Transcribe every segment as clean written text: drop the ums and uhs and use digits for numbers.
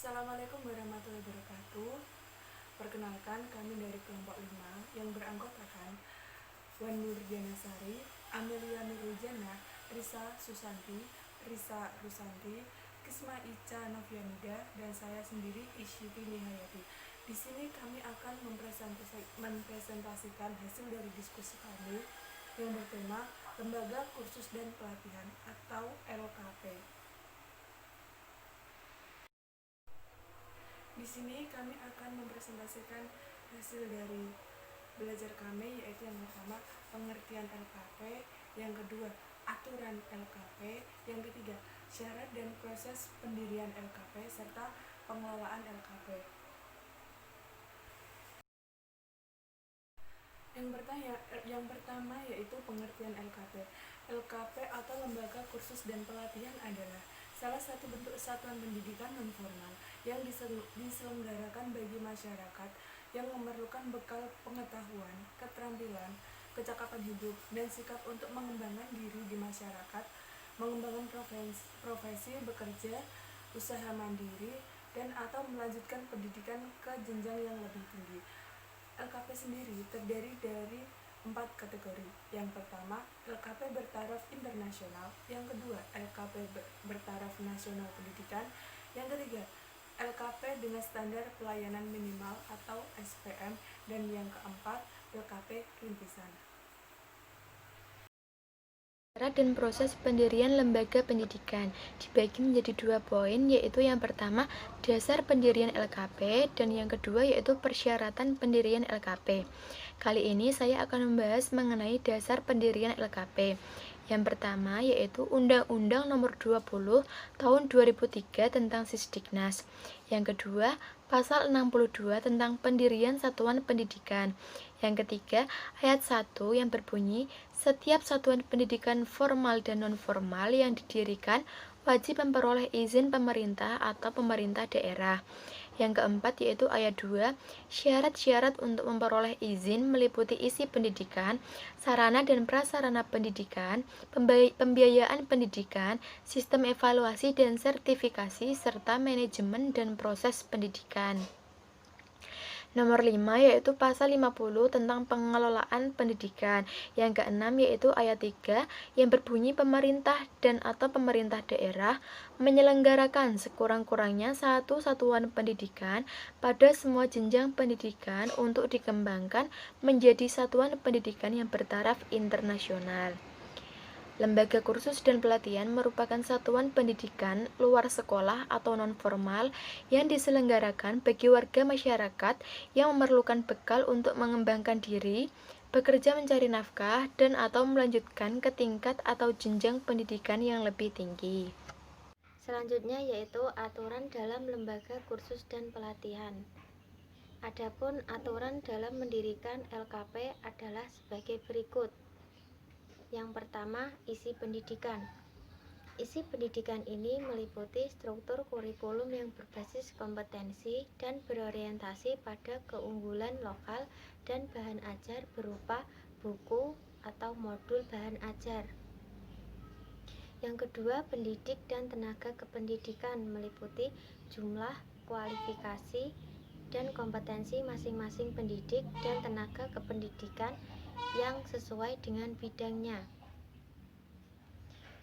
Assalamualaikum warahmatullahi wabarakatuh. Perkenalkan, kami dari kelompok 5 yang beranggotakan Wan Nurjanasari, Amelia Nurujana, Risa Susanti, Risa Rusanti, Kisma Ica Novianida, dan saya sendiri Isyiti Nihayati. Di sini kami akan mempresentasikan hasil dari diskusi kami yang bertema Lembaga Kursus dan Pelatihan atau LKP. Di sini kami akan mempresentasikan hasil dari belajar kami, yaitu yang pertama pengertian LKP, yang kedua aturan LKP, yang ketiga syarat dan proses pendirian LKP serta pengelolaan LKP. Yang pertama yaitu pengertian LKP. LKP atau Lembaga Kursus dan Pelatihan adalah salah satu bentuk satuan pendidikan non-formal yang diselenggarakan bagi masyarakat yang memerlukan bekal pengetahuan, keterampilan, kecakapan hidup, dan sikap untuk mengembangkan diri di masyarakat, mengembangkan profesi bekerja, usaha mandiri, dan atau melanjutkan pendidikan ke jenjang yang lebih tinggi. LKP sendiri terdiri dari 4 kategori. Yang pertama, LKP bertaraf internasional. Yang kedua, LKP bertaraf nasional pendidikan. Yang ketiga, LKP dengan standar pelayanan minimal atau SPM. Dan yang keempat, LKP rintisan. Syarat dan proses pendirian lembaga pendidikan dibagi menjadi 2 poin, yaitu yang pertama dasar pendirian LKP dan yang kedua yaitu persyaratan pendirian LKP. Kali ini saya akan membahas mengenai dasar pendirian LKP. Yang pertama yaitu Undang-Undang Nomor 20 Tahun 2003 tentang Sisdiknas. Yang kedua, Pasal 62 tentang pendirian satuan pendidikan. Yang ketiga, ayat 1 yang berbunyi, setiap satuan pendidikan formal dan non-formal yang didirikan wajib memperoleh izin pemerintah atau pemerintah daerah. Yang keempat yaitu ayat 2, syarat-syarat untuk memperoleh izin meliputi isi pendidikan, sarana dan prasarana pendidikan, pembiayaan pendidikan, sistem evaluasi dan sertifikasi, serta manajemen dan proses pendidikan. Nomor 5 yaitu pasal 50 tentang pengelolaan pendidikan. Yang keenam yaitu ayat 3 yang berbunyi pemerintah dan atau pemerintah daerah menyelenggarakan sekurang-kurangnya satu satuan pendidikan pada semua jenjang pendidikan untuk dikembangkan menjadi satuan pendidikan yang bertaraf internasional. Lembaga kursus dan pelatihan merupakan satuan pendidikan luar sekolah atau non-formal yang diselenggarakan bagi warga masyarakat yang memerlukan bekal untuk mengembangkan diri, bekerja mencari nafkah, dan atau melanjutkan ke tingkat atau jenjang pendidikan yang lebih tinggi. Selanjutnya yaitu aturan dalam lembaga kursus dan pelatihan. Adapun aturan dalam mendirikan LKP adalah sebagai berikut. Yang pertama, isi pendidikan. Isi pendidikan ini meliputi struktur kurikulum yang berbasis kompetensi dan berorientasi pada keunggulan lokal dan bahan ajar berupa buku atau modul bahan ajar. Yang kedua, pendidik dan tenaga kependidikan meliputi jumlah, kualifikasi, dan kompetensi masing-masing pendidik dan tenaga kependidikan yang sesuai dengan bidangnya.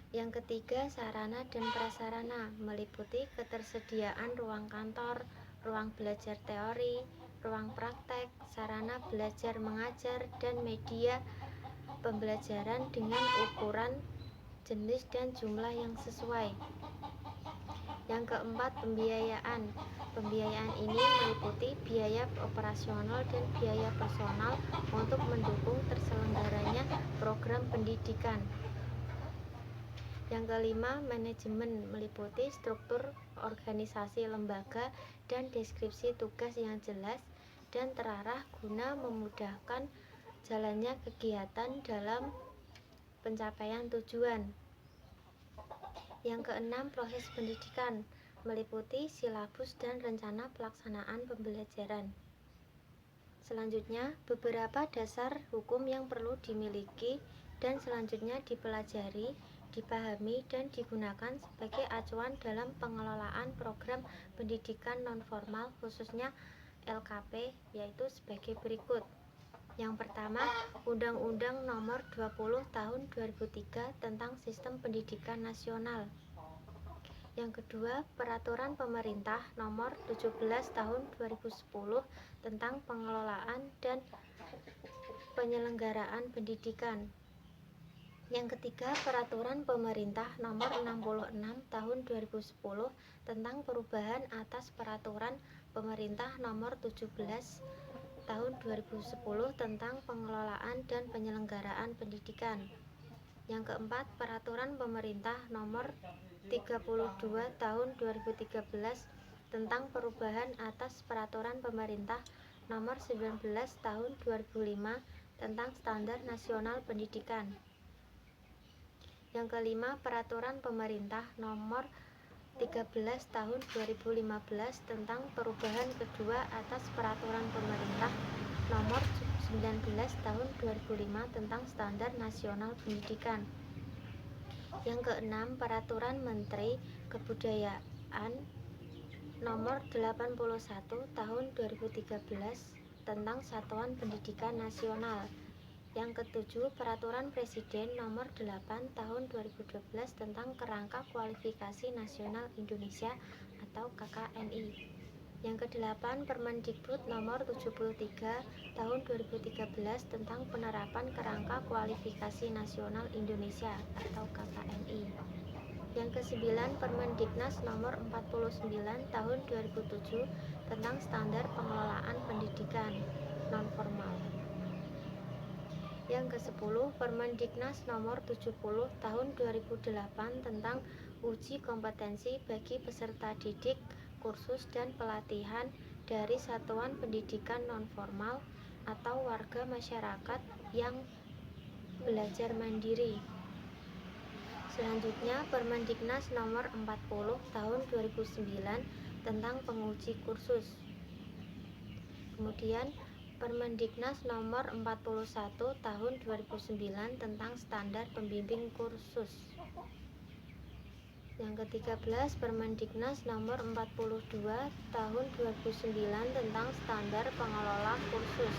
Yang ketiga, sarana dan prasarana meliputi ketersediaan ruang kantor, ruang belajar teori, ruang praktek, sarana belajar mengajar, dan media pembelajaran dengan ukuran, jenis, dan jumlah yang sesuai. Yang keempat, pembiayaan. Pembiayaan ini meliputi biaya operasional dan biaya personal untuk mendukung terselenggaranya program pendidikan. Yang kelima, manajemen meliputi struktur organisasi lembaga dan deskripsi tugas yang jelas dan terarah guna memudahkan jalannya kegiatan dalam pencapaian tujuan. Yang keenam, proses pendidikan meliputi silabus dan rencana pelaksanaan pembelajaran. Selanjutnya, beberapa dasar hukum yang perlu dimiliki dan selanjutnya dipelajari dipahami dan digunakan sebagai acuan dalam pengelolaan program pendidikan nonformal khususnya LKP, yaitu sebagai berikut. Yang pertama, Undang-Undang Nomor 20 Tahun 2003 tentang Sistem Pendidikan Nasional. Yang kedua, Peraturan Pemerintah Nomor 17 Tahun 2010 tentang pengelolaan dan penyelenggaraan pendidikan. Yang ketiga, Peraturan Pemerintah Nomor 66 Tahun 2010 tentang perubahan atas Peraturan Pemerintah Nomor 17 Tahun 2010 tentang pengelolaan dan penyelenggaraan pendidikan. Yang keempat, Peraturan Pemerintah Nomor 32 Tahun 2013 tentang perubahan atas Peraturan Pemerintah Nomor 19 Tahun 2005 tentang Standar Nasional Pendidikan. Yang kelima, Peraturan Pemerintah Nomor 13 Tahun 2015 tentang perubahan kedua atas Peraturan Pemerintah Nomor 19 Tahun 2005 tentang Standar Nasional Pendidikan. Yang keenam, Peraturan Menteri Kebudayaan Nomor 81 Tahun 2013 tentang Satuan Pendidikan Nasional. Yang ketujuh, Peraturan Presiden Nomor 8 Tahun 2012 tentang Kerangka Kualifikasi Nasional Indonesia atau KKNI. Yang kedelapan, Permendikbud Nomor 73 Tahun 2013 tentang penerapan Kerangka Kualifikasi Nasional Indonesia atau KKNI. Yang kesembilan, Permendiknas Nomor 49 Tahun 2007 tentang Standar Pengelolaan Pendidikan Nonformal. Yang ke-10, Permendiknas Nomor 70 Tahun 2008 tentang uji kompetensi bagi peserta didik, kursus dan pelatihan dari satuan pendidikan nonformal atau warga masyarakat yang belajar mandiri. Selanjutnya, Permendiknas Nomor 40 Tahun 2009 tentang penguji kursus. Kemudian Permendiknas Nomor 41 Tahun 2009 tentang standar pembimbing kursus. Yang ke-13, Permendiknas Nomor 42 Tahun 2009 tentang standar pengelola kursus.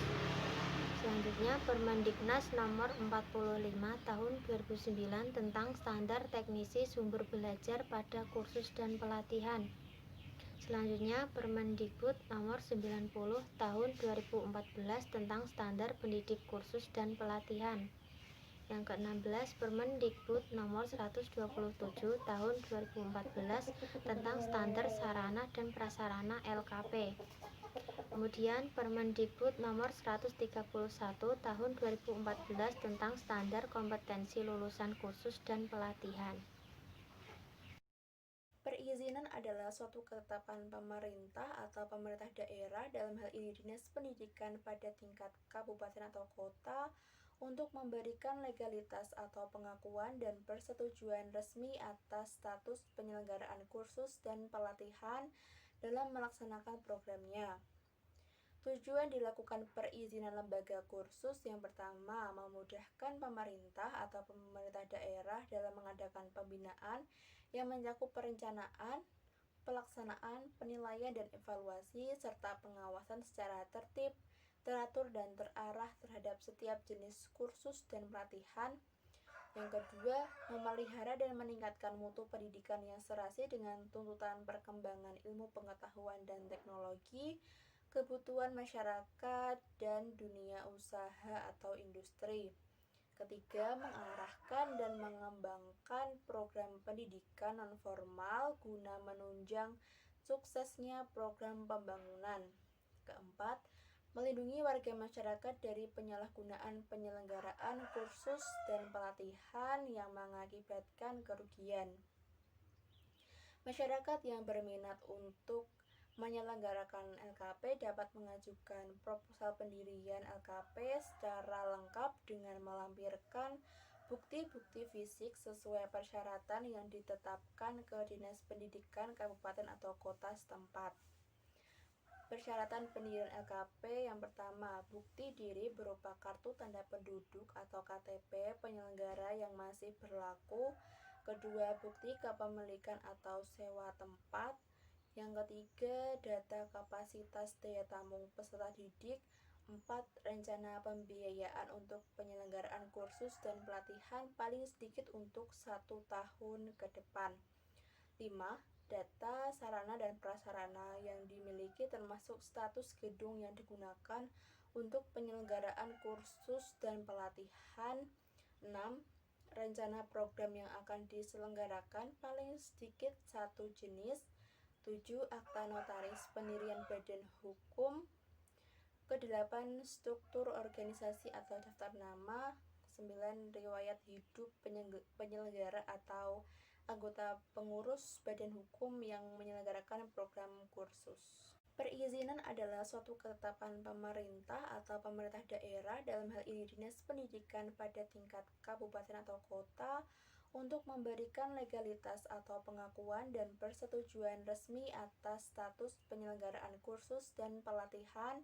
Selanjutnya, Permendiknas Nomor 45 Tahun 2009 tentang standar teknisi sumber belajar pada kursus dan pelatihan. Selanjutnya, Permendikbud Nomor 90 Tahun 2014 tentang standar pendidik kursus dan pelatihan. Yang ke-16, Permendikbud Nomor 127 Tahun 2014 tentang standar sarana dan prasarana LKP. Kemudian Permendikbud Nomor 131 Tahun 2014 tentang standar kompetensi lulusan kursus dan pelatihan. Perizinan adalah suatu ketetapan pemerintah atau pemerintah daerah, dalam hal ini Dinas Pendidikan pada tingkat kabupaten atau kota, untuk memberikan legalitas atau pengakuan dan persetujuan resmi atas status penyelenggaraan kursus dan pelatihan dalam melaksanakan programnya. Tujuan dilakukan perizinan lembaga kursus yang pertama, memudahkan pemerintah atau pemerintah daerah dalam mengadakan pembinaan yang mencakup perencanaan, pelaksanaan, penilaian dan evaluasi, serta pengawasan secara tertib, teratur dan terarah terhadap setiap jenis kursus dan pelatihan. Yang kedua, memelihara dan meningkatkan mutu pendidikan yang serasi dengan tuntutan perkembangan ilmu pengetahuan dan teknologi, kebutuhan masyarakat, dan dunia usaha atau industri. Ketiga, mengarahkan dan mengembangkan program pendidikan nonformal guna menunjang suksesnya program pembangunan. Keempat, melindungi warga masyarakat dari penyalahgunaan penyelenggaraan kursus dan pelatihan yang mengakibatkan kerugian. Masyarakat yang berminat untuk menyelenggarakan LKP dapat mengajukan proposal pendirian LKP secara lengkap dengan melampirkan bukti-bukti fisik sesuai persyaratan yang ditetapkan ke Dinas Pendidikan Kabupaten atau Kota setempat. Persyaratan pendirian LKP yang pertama, bukti diri berupa kartu tanda penduduk atau KTP penyelenggara yang masih berlaku Kedua, bukti kepemilikan atau sewa tempat. Yang ketiga, data kapasitas daya tampung peserta didik. 4. Rencana pembiayaan untuk penyelenggaraan kursus dan pelatihan paling sedikit untuk 1 tahun ke depan. 5. Data, sarana dan prasarana yang dimiliki termasuk status gedung yang digunakan untuk penyelenggaraan kursus dan pelatihan. 6. Rencana program yang akan diselenggarakan paling sedikit 1 jenis. 7. Akta notaris pendirian badan hukum. Ke-8. Struktur organisasi atau daftar nama. 9. Riwayat hidup penyelenggara atau anggota pengurus badan hukum yang menyelenggarakan program kursus. Perizinan adalah suatu ketetapan pemerintah atau pemerintah daerah, dalam hal ini Dinas Pendidikan pada tingkat kabupaten atau kota, untuk memberikan legalitas atau pengakuan dan persetujuan resmi atas status penyelenggaraan kursus dan pelatihan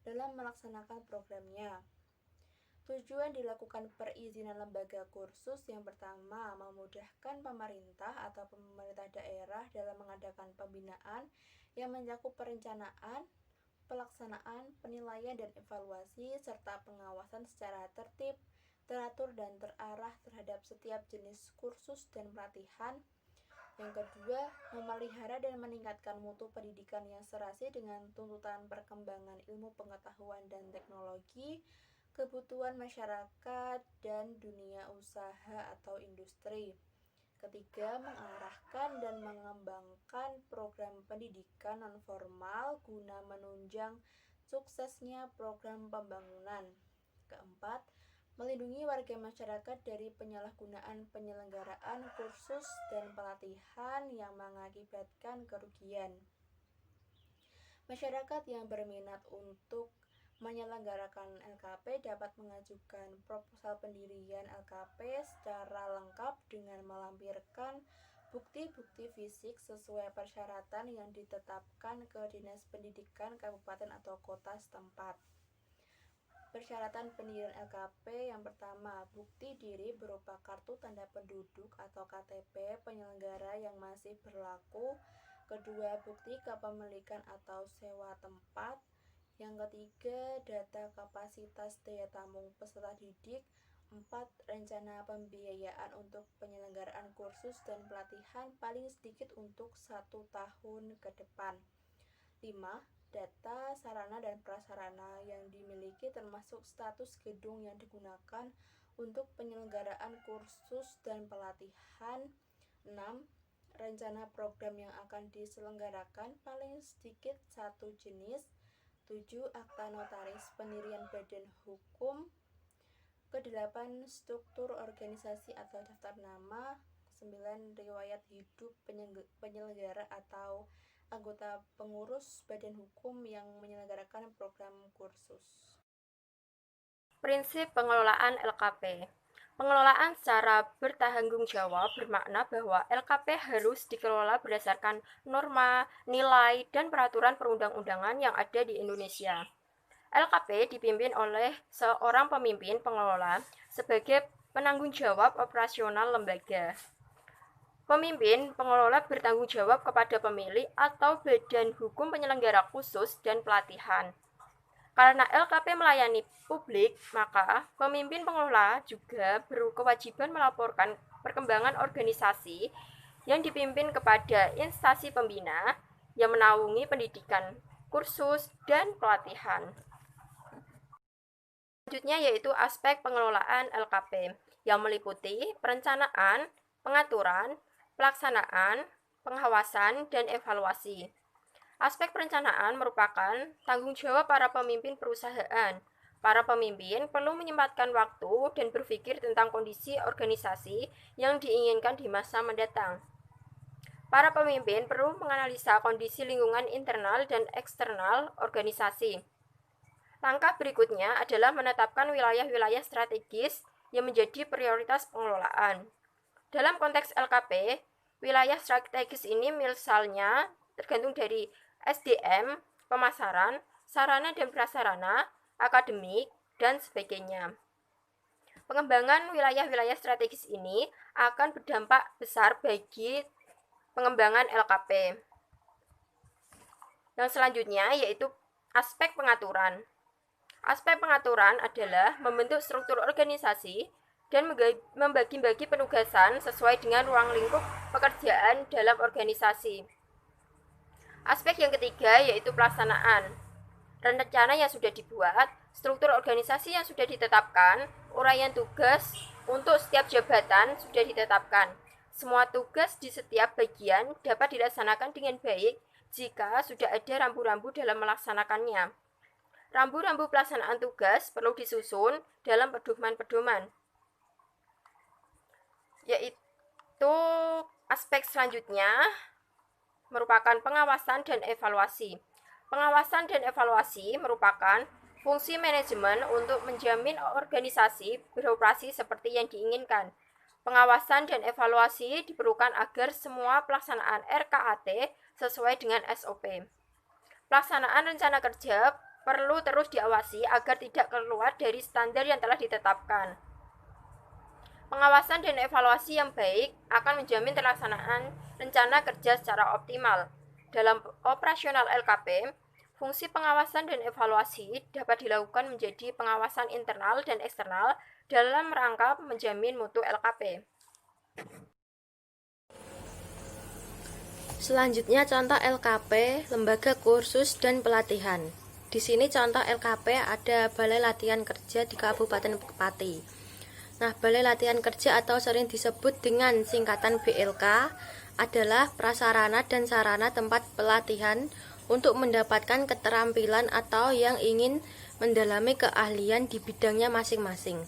dalam melaksanakan programnya. Tujuan dilakukan perizinan lembaga kursus yang pertama, memudahkan pemerintah atau pemerintah daerah dalam mengadakan pembinaan yang mencakup perencanaan, pelaksanaan, penilaian dan evaluasi, serta pengawasan secara tertib, teratur dan terarah terhadap setiap jenis kursus dan pelatihan. Yang kedua, memelihara dan meningkatkan mutu pendidikan yang serasi dengan tuntutan perkembangan ilmu pengetahuan dan teknologi, kebutuhan masyarakat, dan dunia usaha atau industri. Ketiga, mengarahkan dan mengembangkan program pendidikan nonformal guna menunjang suksesnya program pembangunan. Keempat, melindungi warga masyarakat dari penyalahgunaan penyelenggaraan kursus dan pelatihan yang mengakibatkan kerugian. Masyarakat yang berminat untuk menyelenggarakan LKP dapat mengajukan proposal pendirian LKP secara lengkap dengan melampirkan bukti-bukti fisik sesuai persyaratan yang ditetapkan ke Dinas Pendidikan Kabupaten atau Kota setempat. Persyaratan pendirian LKP yang pertama, bukti diri berupa kartu tanda penduduk atau KTP penyelenggara yang masih berlaku. Kedua, bukti kepemilikan atau sewa tempat. Yang ketiga, data kapasitas daya tampung peserta didik. 4. Rencana pembiayaan untuk penyelenggaraan kursus dan pelatihan paling sedikit untuk 1 tahun ke depan. 5. Data, sarana dan prasarana yang dimiliki termasuk status gedung yang digunakan untuk penyelenggaraan kursus dan pelatihan. 6. Rencana program yang akan diselenggarakan paling sedikit 1 jenis. 7. Akta notaris pendirian badan hukum. Ke-8. Struktur organisasi atau daftar nama. 9. Riwayat hidup penyelenggara atau anggota pengurus badan hukum yang menyelenggarakan program kursus. Prinsip pengelolaan LKP. Pengelolaan secara bertanggung jawab bermakna bahwa LKP harus dikelola berdasarkan norma, nilai, dan peraturan perundang-undangan yang ada di Indonesia. LKP dipimpin oleh seorang pemimpin pengelola sebagai penanggung jawab operasional lembaga. Pemimpin pengelola bertanggung jawab kepada pemilik atau badan hukum penyelenggara khusus dan pelatihan. Karena LKP melayani publik, maka pemimpin pengelola juga berkewajiban melaporkan perkembangan organisasi yang dipimpin kepada instansi pembina yang menaungi pendidikan, kursus, dan pelatihan. Selanjutnya yaitu aspek pengelolaan LKP yang meliputi perencanaan, pengaturan, pelaksanaan, pengawasan, dan evaluasi. Aspek perencanaan merupakan tanggung jawab para pemimpin perusahaan. Para pemimpin perlu menyempatkan waktu dan berpikir tentang kondisi organisasi yang diinginkan di masa mendatang. Para pemimpin perlu menganalisa kondisi lingkungan internal dan eksternal organisasi. Langkah berikutnya adalah menetapkan wilayah-wilayah strategis yang menjadi prioritas pengelolaan. Dalam konteks LKP, wilayah strategis ini misalnya tergantung dari SDM, pemasaran, sarana dan prasarana, akademik, dan sebagainya. Pengembangan wilayah-wilayah strategis ini akan berdampak besar bagi pengembangan LKP. Yang selanjutnya yaitu aspek pengaturan. Aspek pengaturan adalah membentuk struktur organisasi dan membagi-bagi penugasan sesuai dengan ruang lingkup pekerjaan dalam organisasi. Aspek yang ketiga yaitu pelaksanaan. Rencana yang sudah dibuat, struktur organisasi yang sudah ditetapkan, uraian tugas untuk setiap jabatan sudah ditetapkan. Semua tugas di setiap bagian dapat dilaksanakan dengan baik jika sudah ada rambu-rambu dalam melaksanakannya. Rambu-rambu pelaksanaan tugas perlu disusun dalam pedoman-pedoman. Yaitu aspek selanjutnya merupakan pengawasan dan evaluasi. Pengawasan dan evaluasi merupakan fungsi manajemen untuk menjamin organisasi beroperasi seperti yang diinginkan. Pengawasan dan evaluasi diperlukan agar semua pelaksanaan RKAT sesuai dengan SOP. Pelaksanaan rencana kerja perlu terus diawasi agar tidak keluar dari standar yang telah ditetapkan. Pengawasan dan evaluasi yang baik akan menjamin terlaksanaan rencana kerja secara optimal. Dalam operasional LKP, fungsi pengawasan dan evaluasi dapat dilakukan menjadi pengawasan internal dan eksternal dalam rangka menjamin mutu LKP. Selanjutnya contoh LKP, lembaga kursus dan pelatihan. Di sini contoh LKP ada Balai Latihan Kerja di Kabupaten Pati. Nah, Balai Latihan Kerja atau sering disebut dengan singkatan BLK adalah prasarana dan sarana tempat pelatihan untuk mendapatkan keterampilan atau yang ingin mendalami keahlian di bidangnya masing-masing.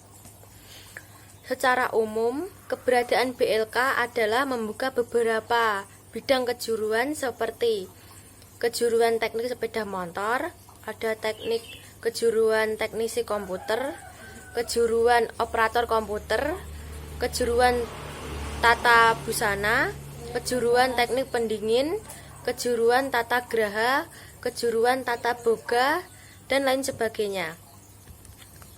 Secara umum, keberadaan BLK adalah membuka beberapa bidang kejuruan seperti kejuruan teknik sepeda motor, ada teknik kejuruan teknisi komputer, kejuruan operator komputer, kejuruan tata busana, kejuruan teknik pendingin, kejuruan tata graha, kejuruan tata boga, dan lain sebagainya.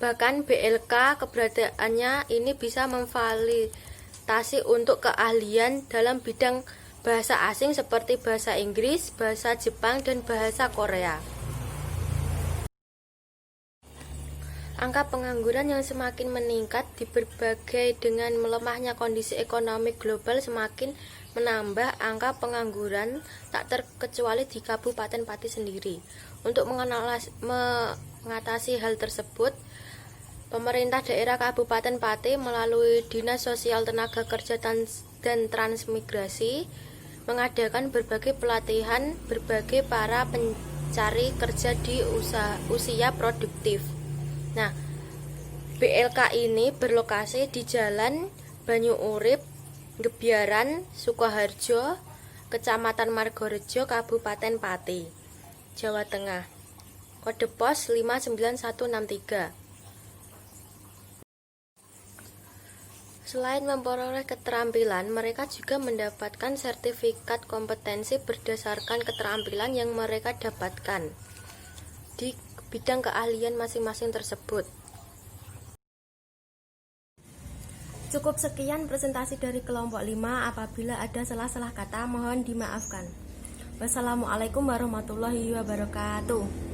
Bahkan BLK keberadaannya ini bisa memfasilitasi untuk keahlian dalam bidang bahasa asing seperti bahasa Inggris, bahasa Jepang, dan bahasa Korea. Angka pengangguran yang semakin meningkat di berbagai dengan melemahnya kondisi ekonomi global semakin menambah angka pengangguran tak terkecuali di Kabupaten Pati sendiri. Untuk mengatasi hal tersebut, pemerintah daerah Kabupaten Pati melalui Dinas Sosial Tenaga Kerja dan Transmigrasi mengadakan berbagai pelatihan berbagai para pencari kerja di usia produktif. Nah, BLK ini berlokasi di Jalan Banyu Urip, Gebiaran, Sukoharjo, Kecamatan Margorejo, Kabupaten Pati, Jawa Tengah. Kode pos 59163. Selain memperoleh keterampilan, mereka juga mendapatkan sertifikat kompetensi berdasarkan keterampilan yang mereka dapatkan di bidang keahlian masing-masing tersebut. Cukup sekian presentasi dari kelompok 5. Apabila ada salah-salah kata mohon dimaafkan. Wassalamualaikum warahmatullahi wabarakatuh.